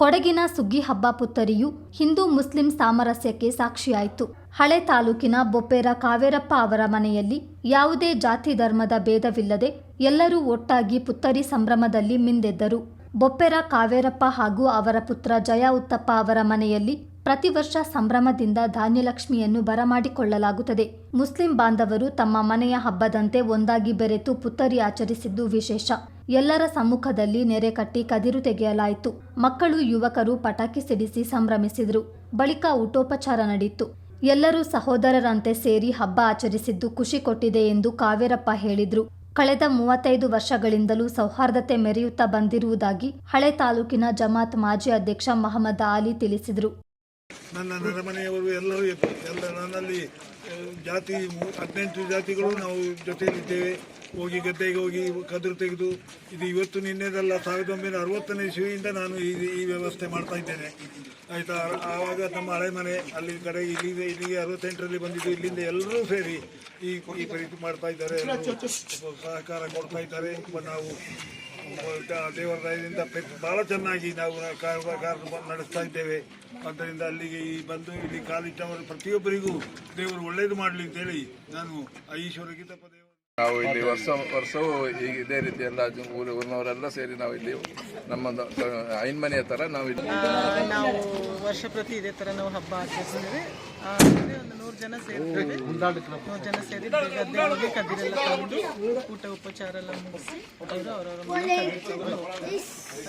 ಕೊಡಗಿನ ಸುಗ್ಗಿ ಹಬ್ಬ ಪುತ್ತರಿಯು ಹಿಂದೂ ಮುಸ್ಲಿಂ ಸಾಮರಸ್ಯಕ್ಕೆ ಸಾಕ್ಷಿಯಾಯಿತು. ಹಳೆ ತಾಲೂಕಿನ ಬೊಪ್ಪೇರ ಕಾವೇರಪ್ಪ ಅವರ ಮನೆಯಲ್ಲಿ ಯಾವುದೇ ಜಾತಿ ಧರ್ಮದ ಭೇದವಿಲ್ಲದೆ ಎಲ್ಲರೂ ಒಟ್ಟಾಗಿ ಪುತ್ತರಿ ಸಂಭ್ರಮದಲ್ಲಿ ಮಿಂದೆದ್ದರು. ಬೊಪ್ಪೇರ ಕಾವೇರಪ್ಪ ಹಾಗೂ ಅವರ ಪುತ್ರ ಜಯ ಉತ್ತಪ್ಪ ಅವರ ಮನೆಯಲ್ಲಿ ಪ್ರತಿ ವರ್ಷ ಸಂಭ್ರಮದಿಂದ ಧಾನ್ಯಲಕ್ಷ್ಮಿಯನ್ನು ಬರಮಾಡಿಕೊಳ್ಳಲಾಗುತ್ತದೆ. ಮುಸ್ಲಿಂ ಬಾಂಧವರು ತಮ್ಮ ಮನೆಯ ಹಬ್ಬದಂತೆ ಒಂದಾಗಿ ಬೆರೆತು ಪುತ್ತರಿ ಆಚರಿಸಿದ್ದು ವಿಶೇಷ. ಎಲ್ಲರ ಸಮ್ಮುಖದಲ್ಲಿ ನೆರೆ ಕಟ್ಟಿ ಕದಿರು ತೆಗೆಯಲಾಯಿತು. ಮಕ್ಕಳು ಯುವಕರು ಪಟಾಕಿ ಸಿಡಿಸಿ ಸಂಭ್ರಮಿಸಿದರು. ಬಳಿಕ ಊಟೋಪಚಾರ ನಡೆಯಿತು. ಎಲ್ಲರೂ ಸಹೋದರರಂತೆ ಸೇರಿ ಹಬ್ಬ ಆಚರಿಸಿದ್ದು ಖುಷಿ ಕೊಟ್ಟಿದೆ ಎಂದು ಕಾವೇರಪ್ಪ ಹೇಳಿದರು. ಕಳೆದ 35 ವರ್ಷಗಳಿಂದಲೂ ಸೌಹಾರ್ದತೆ ಮೆರೆಯುತ್ತಾ ಬಂದಿರುವುದಾಗಿ ಹಳೆ ತಾಲೂಕಿನ ಜಮಾತ್ ಮಾಜಿ ಅಧ್ಯಕ್ಷ ಮಹಮ್ಮದ್ ಆಲಿ ತಿಳಿಸಿದರು. ನನ್ನ ನೆರೆಮನೆಯವರು ಎಲ್ಲರೂ ನನ್ನಲ್ಲಿ ಜಾತಿ 18 ಜಾತಿಗಳು ನಾವು ಜೊತೆಯಲ್ಲಿದ್ದೇವೆ. ಹೋಗಿ ಗದ್ದೆಗೆ ಹೋಗಿ ಕದಿರು ತೆಗೆದು ಇದು ಇವತ್ತು ನಿನ್ನೆದಲ್ಲ, 1960ನೇ ಇಸ್ವಿಯಿಂದ ನಾನು ಈ ವ್ಯವಸ್ಥೆ ಮಾಡ್ತಾ ಇದ್ದೇನೆ. ಆಯಿತಾ. ಆವಾಗ ನಮ್ಮ ಹಳೆ ಮನೆ ಅಲ್ಲಿ ಕಡೆ ಇಲ್ಲಿಗೆ 68ರಲ್ಲಿ ಬಂದಿದ್ದು. ಇಲ್ಲಿಂದ ಎಲ್ಲರೂ ಸೇರಿ ಈ ರೀತಿ ಮಾಡ್ತಾ ಇದ್ದಾರೆ, ಸಹಕಾರ ಕೊಡ್ತಾ ಇದ್ದಾರೆ. ನಾವು ದೇವರ ದಯದಿಂದ ಭಾಳ ಚೆನ್ನಾಗಿ ನಾವು ಕಾರ್ಯ ನಡೆಸ್ತಾ ಇದ್ದೇವೆ. ಆದ್ದರಿಂದ ಅಲ್ಲಿಗೆ ಬಂದು ಇಲ್ಲಿ ಕಾಲಿಟ್ಟವರು ಪ್ರತಿಯೊಬ್ಬರಿಗೂ ದೇವರು ಒಳ್ಳೇದು ಮಾಡಲಿ ಅಂತೇಳಿ ನಾನು ಈಶ್ವರಕ್ಕೆ ತಪ್ಪದೆ ನಾವು ಇಲ್ಲಿ ವರ್ಷವೂ ಈಗ ಇದೇ ರೀತಿ ಎಲ್ಲ ಊರಿನವರೆಲ್ಲ ಸೇರಿ ನಾವು ಇಲ್ಲಿ ನಮ್ಮ ಐನ್ಮನೆಯ ಥರ ನಾವು ವರ್ಷ ಪ್ರತಿ ಇದೇ ಥರ ನಾವು ಹಬ್ಬ ಆಚರಿಸಿದ್ದೇವೆ. ಒಂದು 100 ಜನ ಸೇರಿದ್ದೇವೆ. 100 ಜನ ಸೇರಿ ಗದ್ದೆ ಹೋಗಿ ಕದಿರೆಲ್ಲ ತಂದು ಊಟ ಉಪಚಾರ ಎಲ್ಲ ಮುಗಿಸಿ ಅವರವರ ಮನೆ